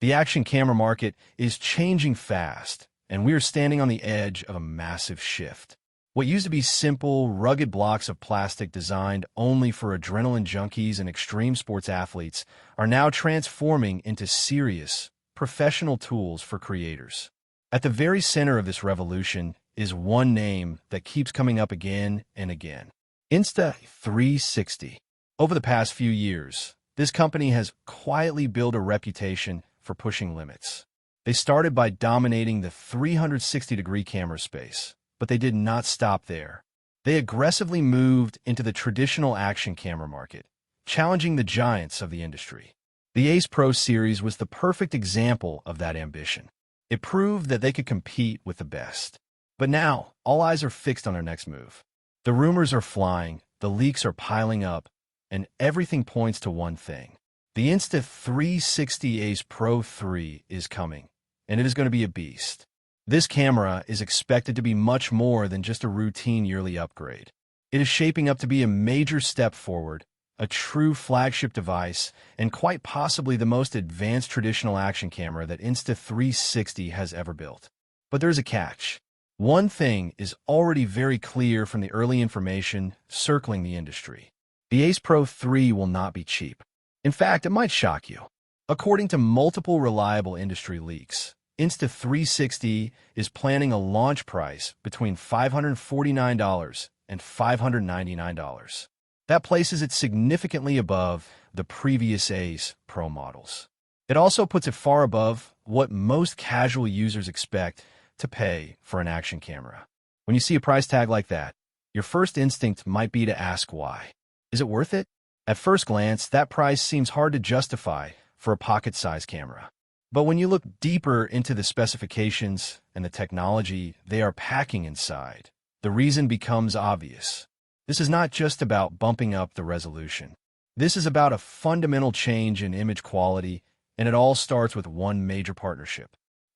The action camera market is changing fast, and we are standing on the edge of a massive shift. What used to be simple, rugged blocks of plastic designed only for adrenaline junkies and extreme sports athletes are now transforming into serious, professional tools for creators. At the very center of this revolution is one name that keeps coming up again and again: Insta360. Over the past few years, this company has quietly built a reputation for pushing limits. They started by dominating the 360-degree camera space, but they did not stop there. They aggressively moved into the traditional action camera market, challenging the giants of the industry. The Ace Pro series was the perfect example of that ambition. It proved that they could compete with the best. But now, all eyes are fixed on their next move. The rumors are flying, the leaks are piling up, and everything points to one thing. The Insta360 Ace Pro 3 is coming, and it is going to be a beast. This camera is expected to be much more than just a routine yearly upgrade. It is shaping up to be a major step forward, a true flagship device, and quite possibly the most advanced traditional action camera that Insta360 has ever built. But there's a catch. One thing is already very clear from the early information circling the industry. The Ace Pro 3 will not be cheap. In fact, it might shock you. According to multiple reliable industry leaks, Insta360 is planning a launch price between $549 and $599. That places it significantly above the previous Ace Pro models. It also puts it far above what most casual users expect to pay for an action camera. When you see a price tag like that, your first instinct might be to ask why. Is it worth it? At first glance, that price seems hard to justify for a pocket-sized camera. But when you look deeper into the specifications and the technology they are packing inside, the reason becomes obvious. This is not just about bumping up the resolution. This is about a fundamental change in image quality, and it all starts with one major partnership.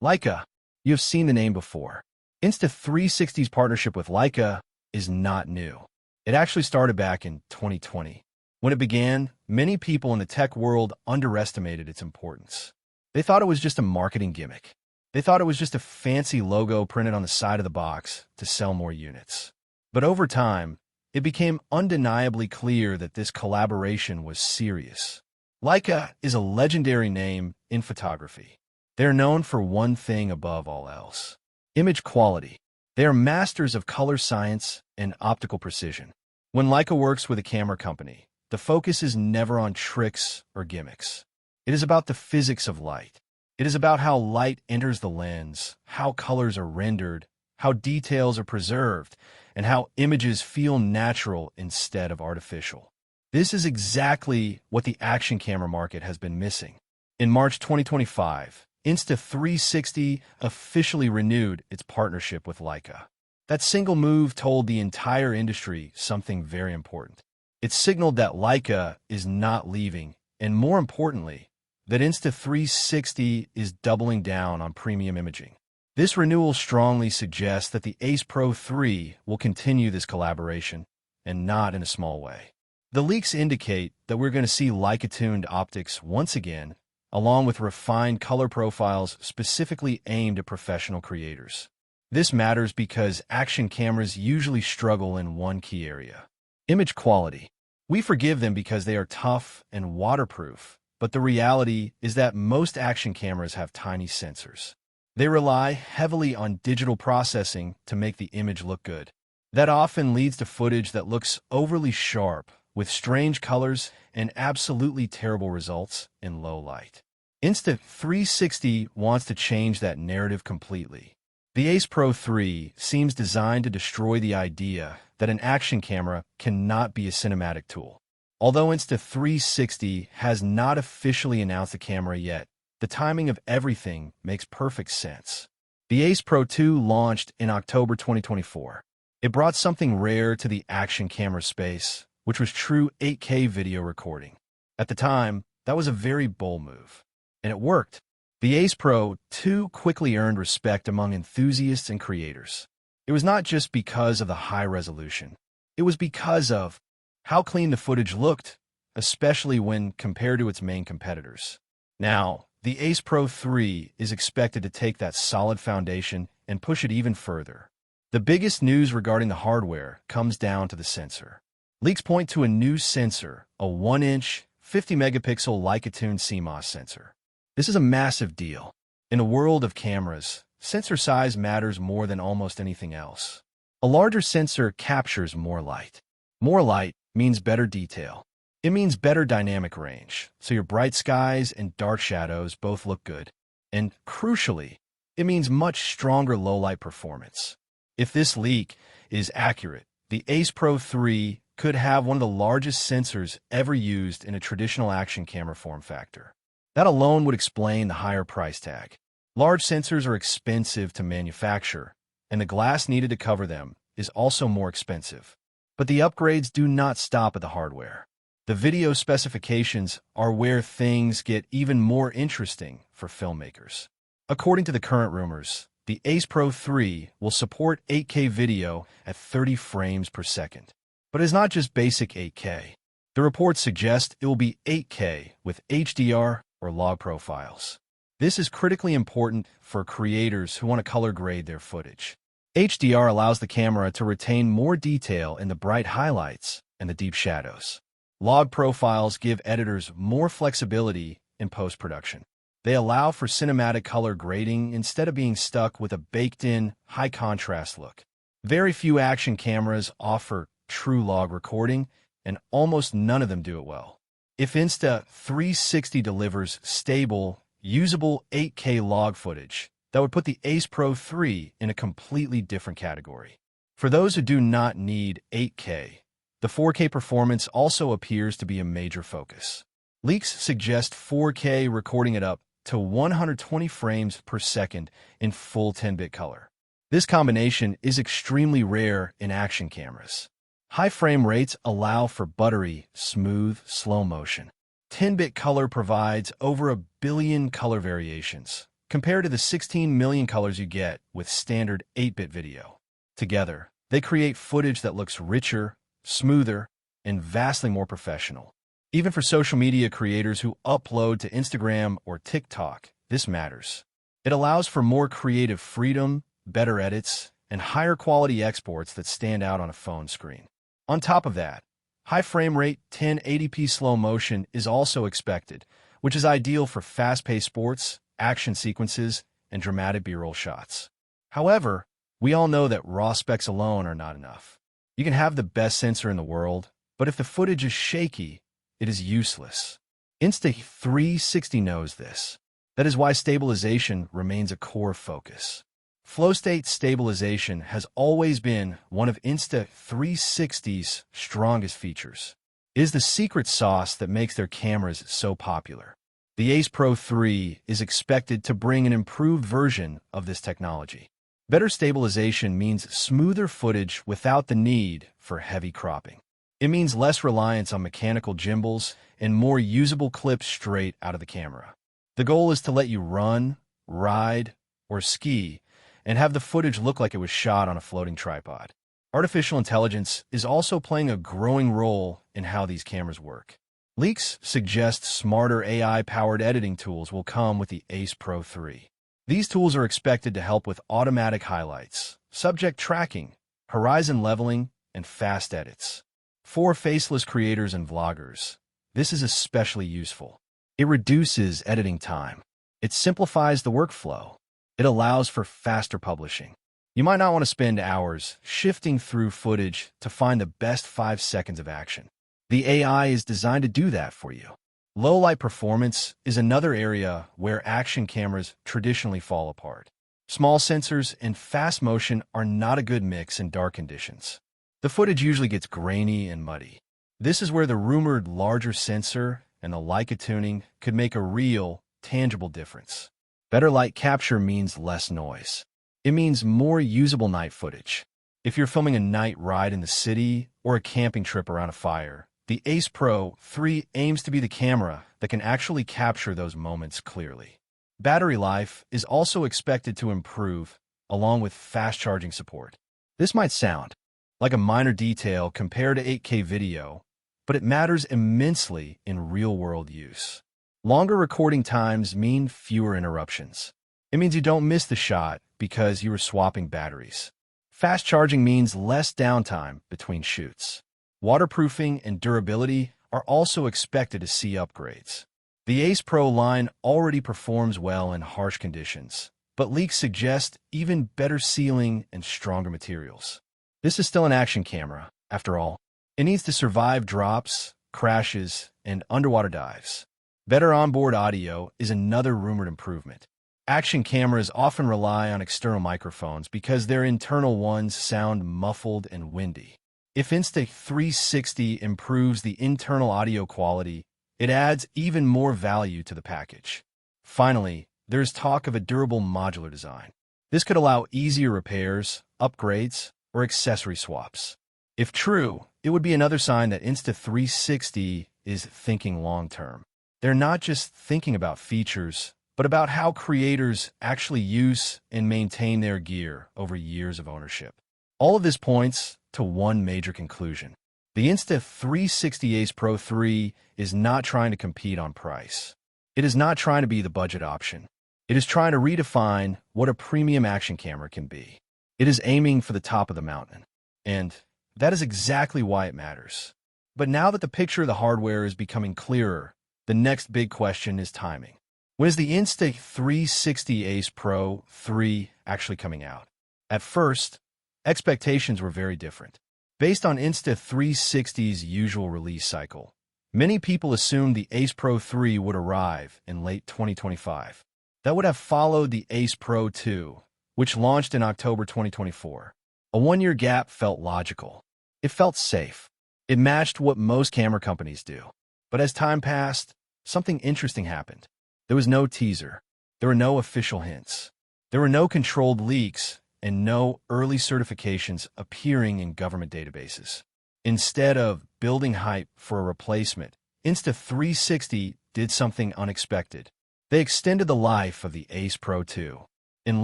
Leica. You have seen the name before. Insta360's partnership with Leica is not new. It actually started back in 2020. When it began, many people in the tech world underestimated its importance. They thought it was just a marketing gimmick. They thought it was just a fancy logo printed on the side of the box to sell more units. But over time, it became undeniably clear that this collaboration was serious. Leica is a legendary name in photography. They're known for one thing above all else: image quality. They are masters of color science and optical precision. When Leica works with a camera company, the focus is never on tricks or gimmicks. It is about the physics of light. It is about how light enters the lens, how colors are rendered, how details are preserved, and how images feel natural instead of artificial. This is exactly what the action camera market has been missing. In March 2025, Insta360 officially renewed its partnership with Leica. That single move told the entire industry something very important. It signaled that Leica is not leaving, and more importantly, that Insta360 is doubling down on premium imaging. This renewal strongly suggests that the Ace Pro 3 will continue this collaboration, and not in a small way. The leaks indicate that we're going to see Leica-tuned optics once again, along with refined color profiles specifically aimed at professional creators. This matters because action cameras usually struggle in one key area: image quality. We forgive them because they are tough and waterproof, but the reality is that most action cameras have tiny sensors. They rely heavily on digital processing to make the image look good. That often leads to footage that looks overly sharp, with strange colors and absolutely terrible results in low light. Insta360 wants to change that narrative completely. The Ace Pro 3 seems designed to destroy the idea that an action camera cannot be a cinematic tool. Although Insta360 has not officially announced the camera yet, the timing of everything makes perfect sense. The Ace Pro 2 launched in October 2024. It brought something rare to the action camera space, which was true 8K video recording. At the time, that was a very bold move. And it worked. The Ace Pro 2 quickly earned respect among enthusiasts and creators. It was not just because of the high resolution. It was because of how clean the footage looked, especially when compared to its main competitors. Now, the Ace Pro 3 is expected to take that solid foundation and push it even further. The biggest news regarding the hardware comes down to the sensor. Leaks point to a new sensor, a 1-inch, 50-megapixel Leica CMOS sensor. This is a massive deal. In a world of cameras, sensor size matters more than almost anything else. A larger sensor captures more light. More light means better detail. It means better dynamic range, so your bright skies and dark shadows both look good. And, crucially, it means much stronger low-light performance. If this leak is accurate, the Ace Pro 3 could have one of the largest sensors ever used in a traditional action camera form factor. That alone would explain the higher price tag. Large sensors are expensive to manufacture, and the glass needed to cover them is also more expensive. But the upgrades do not stop at the hardware. The video specifications are where things get even more interesting for filmmakers. According to the current rumors, the Ace Pro 3 will support 8K video at 30 frames per second. But it's not just basic 8K. The reports suggest it will be 8K with HDR or log profiles. This is critically important for creators who want to color grade their footage. HDR allows the camera to retain more detail in the bright highlights and the deep shadows. Log profiles give editors more flexibility in post-production. They allow for cinematic color grading instead of being stuck with a baked-in, high-contrast look. Very few action cameras offer true log recording, and almost none of them do it well. If Insta360 delivers stable, usable 8K log footage, that would put the Ace Pro 3 in a completely different category. For those who do not need 8K, the 4K performance also appears to be a major focus. Leaks suggest 4K recording it up to 120 frames per second in full 10-bit color. This combination is extremely rare in action cameras. High frame rates allow for buttery, smooth, slow motion. 10-bit color provides over 1 billion color variations, compared to the 16 million colors you get with standard 8-bit video. Together, they create footage that looks richer, smoother, and vastly more professional. Even for social media creators who upload to Instagram or TikTok, this matters. It allows for more creative freedom, better edits, and higher quality exports that stand out on a phone screen. On top of that, high frame rate 1080p slow motion is also expected, which is ideal for fast-paced sports, action sequences, and dramatic B-roll shots. However, we all know that raw specs alone are not enough. You can have the best sensor in the world, but if the footage is shaky, it is useless. Insta360 knows this. That is why stabilization remains a core focus. Flow state stabilization has always been one of Insta360's strongest features. It is the secret sauce that makes their cameras so popular. The Ace Pro 3 is expected to bring an improved version of this technology. Better stabilization means smoother footage without the need for heavy cropping. It means less reliance on mechanical gimbals and more usable clips straight out of the camera. The goal is to let you run, ride, or ski and have the footage look like it was shot on a floating tripod. Artificial intelligence is also playing a growing role in how these cameras work. Leaks suggest smarter AI-powered editing tools will come with the Ace Pro 3. These tools are expected to help with automatic highlights, subject tracking, horizon leveling, and fast edits. For faceless creators and vloggers, this is especially useful. It reduces editing time. It simplifies the workflow. It allows for faster publishing. You might not want to spend hours shifting through footage to find the best 5 seconds of action. The AI is designed to do that for you. Low light performance is another area where action cameras traditionally fall apart. Small sensors and fast motion are not a good mix in dark conditions. The footage usually gets grainy and muddy. This is where the rumored larger sensor and the Leica tuning could make a real, tangible difference. Better light capture means less noise. It means more usable night footage. If you're filming a night ride in the city or a camping trip around a fire, the Ace Pro 3 aims to be the camera that can actually capture those moments clearly. Battery life is also expected to improve, along with fast charging support. This might sound like a minor detail compared to 8K video, but it matters immensely in real-world use. Longer recording times mean fewer interruptions. It means you don't miss the shot because you were swapping batteries. Fast charging means less downtime between shoots. Waterproofing and durability are also expected to see upgrades. The Ace Pro line already performs well in harsh conditions, but leaks suggest even better sealing and stronger materials. This is still an action camera, after all. It needs to survive drops, crashes, and underwater dives. Better onboard audio is another rumored improvement. Action cameras often rely on external microphones because their internal ones sound muffled and windy. If Insta360 improves the internal audio quality, it adds even more value to the package. Finally, there's talk of a durable modular design. This could allow easier repairs, upgrades, or accessory swaps. If true, it would be another sign that Insta360 is thinking long-term. They're not just thinking about features, but about how creators actually use and maintain their gear over years of ownership. All of this points to one major conclusion. The Insta360 Ace Pro 3 is not trying to compete on price. It is not trying to be the budget option. It is trying to redefine what a premium action camera can be. It is aiming for the top of the mountain. And that is exactly why it matters. But now that the picture of the hardware is becoming clearer, the next big question is timing. When is the Insta360 Ace Pro 3 actually coming out? At first, expectations were very different. Based on Insta360's usual release cycle, many people assumed the Ace Pro 3 would arrive in late 2025. That would have followed the Ace Pro 2, which launched in October 2024. A one-year gap felt logical. It felt safe. It matched what most camera companies do. But as time passed, something interesting happened. There was no teaser. There were no official hints. There were no controlled leaks and no early certifications appearing in government databases. Instead of building hype for a replacement, Insta360 did something unexpected. They extended the life of the Ace Pro 2. In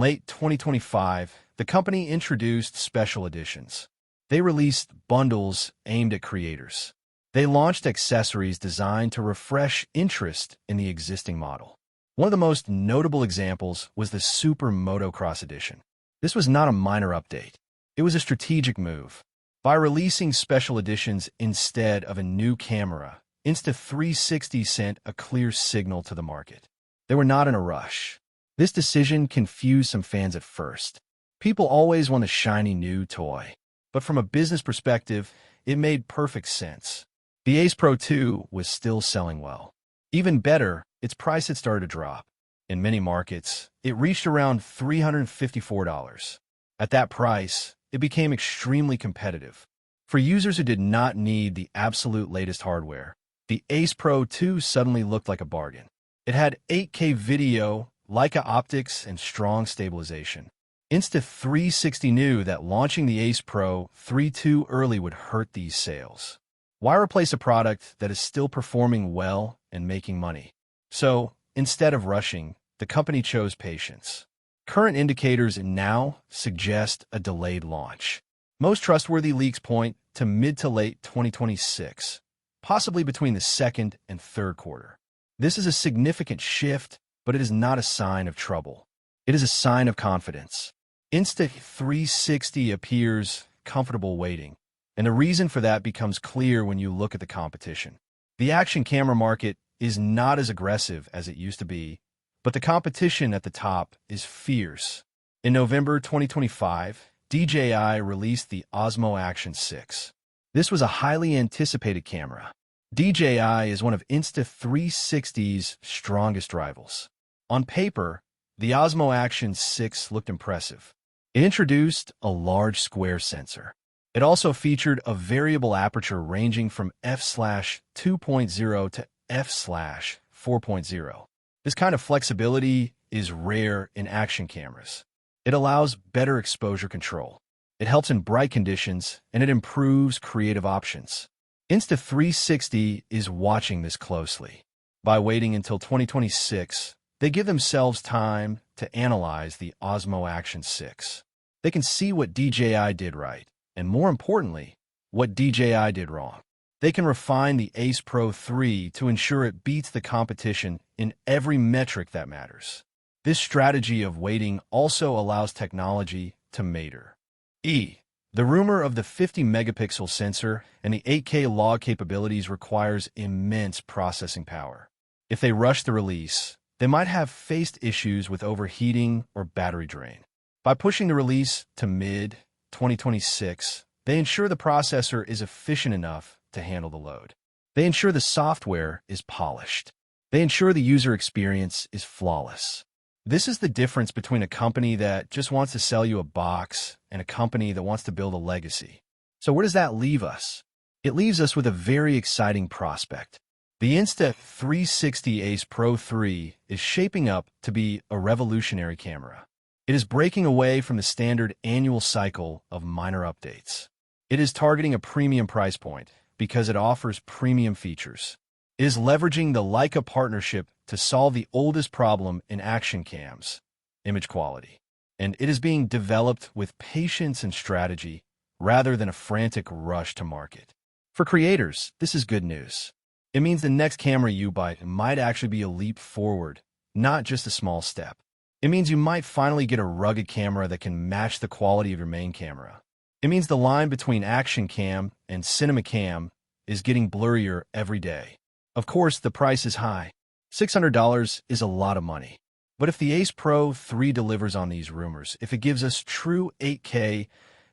late 2025, the company introduced special editions. They released bundles aimed at creators. They launched accessories designed to refresh interest in the existing model. One of the most notable examples was the Super Motocross Edition. This was not a minor update. It was a strategic move. By releasing special editions instead of a new camera, Insta360 sent a clear signal to the market. They were not in a rush. This decision confused some fans at first. People always want a shiny new toy. But from a business perspective, it made perfect sense. The Ace Pro 2 was still selling well. Even better, its price had started to drop. In many markets, it reached around $354. At that price, it became extremely competitive. For users who did not need the absolute latest hardware, the Ace Pro 2 suddenly looked like a bargain. It had 8K video, Leica optics, and strong stabilization. Insta360 knew that launching the Ace Pro 3 too early would hurt these sales. Why replace a product that is still performing well and making money? So, instead of rushing, the company chose patience. Current indicators now suggest a delayed launch. Most trustworthy leaks point to mid to late 2026, possibly between the second and third quarter. This is a significant shift, but it is not a sign of trouble. It is a sign of confidence. Insta360 appears comfortable waiting, and the reason for that becomes clear when you look at the competition. The action camera market is not as aggressive as it used to be, but the competition at the top is fierce. In November 2025, DJI released the Osmo Action 6. This was a highly anticipated camera. DJI is one of Insta360's strongest rivals. On paper, the Osmo Action 6 looked impressive. It introduced a large square sensor. It also featured a variable aperture ranging from f/2.0 to f/4.0. This kind of flexibility is rare in action cameras. It allows better exposure control. It helps in bright conditions, and it improves creative options. Insta360 is watching this closely. By waiting until 2026, they give themselves time to analyze the Osmo Action 6. They can see what DJI did right, and more importantly, what DJI did wrong. They can refine the Ace Pro 3 to ensure it beats the competition in every metric that matters. This strategy of waiting also allows technology to mature. The rumor of the 50-megapixel sensor and the 8K log capabilities requires immense processing power. If they rush the release, they might have faced issues with overheating or battery drain. By pushing the release to mid-2026, they ensure the processor is efficient enough to handle the load. They ensure the software is polished. They ensure the user experience is flawless. This is the difference between a company that just wants to sell you a box and a company that wants to build a legacy. So where does that leave us? It leaves us with a very exciting prospect. The Insta360 Ace Pro 3 is shaping up to be a revolutionary camera. It is breaking away from the standard annual cycle of minor updates. It is targeting a premium price point because it offers premium features. It is leveraging the Leica partnership to solve the oldest problem in action cams, image quality. And it is being developed with patience and strategy rather than a frantic rush to market. For creators, this is good news. It means the next camera you buy might actually be a leap forward, not just a small step. It means you might finally get a rugged camera that can match the quality of your main camera. It means the line between action cam and cinema cam is getting blurrier every day. Of course, the price is high. $600 is a lot of money. But if the Ace Pro 3 delivers on these rumors, if it gives us true 8K,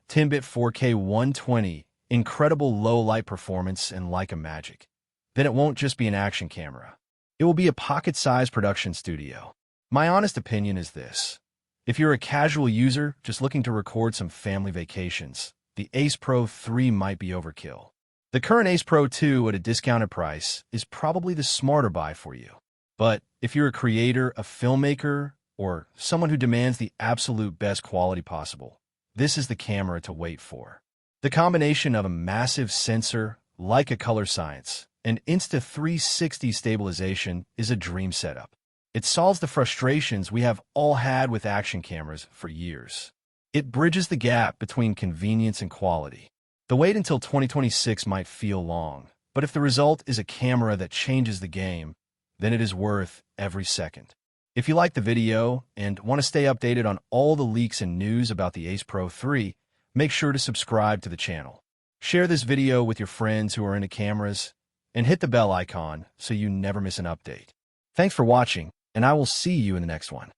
10-bit 4K 120, incredible low-light performance and Leica magic, then it won't just be an action camera. It will be a pocket-sized production studio. My honest opinion is this. If you're a casual user just looking to record some family vacations, the Ace Pro 3 might be overkill. The current Ace Pro 2 at a discounted price is probably the smarter buy for you. But if you're a creator, a filmmaker, or someone who demands the absolute best quality possible, this is the camera to wait for. The combination of a massive sensor, Leica color science, and Insta360 stabilization is a dream setup. It solves the frustrations we have all had with action cameras for years. It bridges the gap between convenience and quality. The wait until 2026 might feel long, but if the result is a camera that changes the game, then it is worth every second. If you like the video and want to stay updated on all the leaks and news about the Ace Pro 3, make sure to subscribe to the channel. Share this video with your friends who are into cameras, and hit the bell icon so you never miss an update. Thanks for watching, and I will see you in the next one.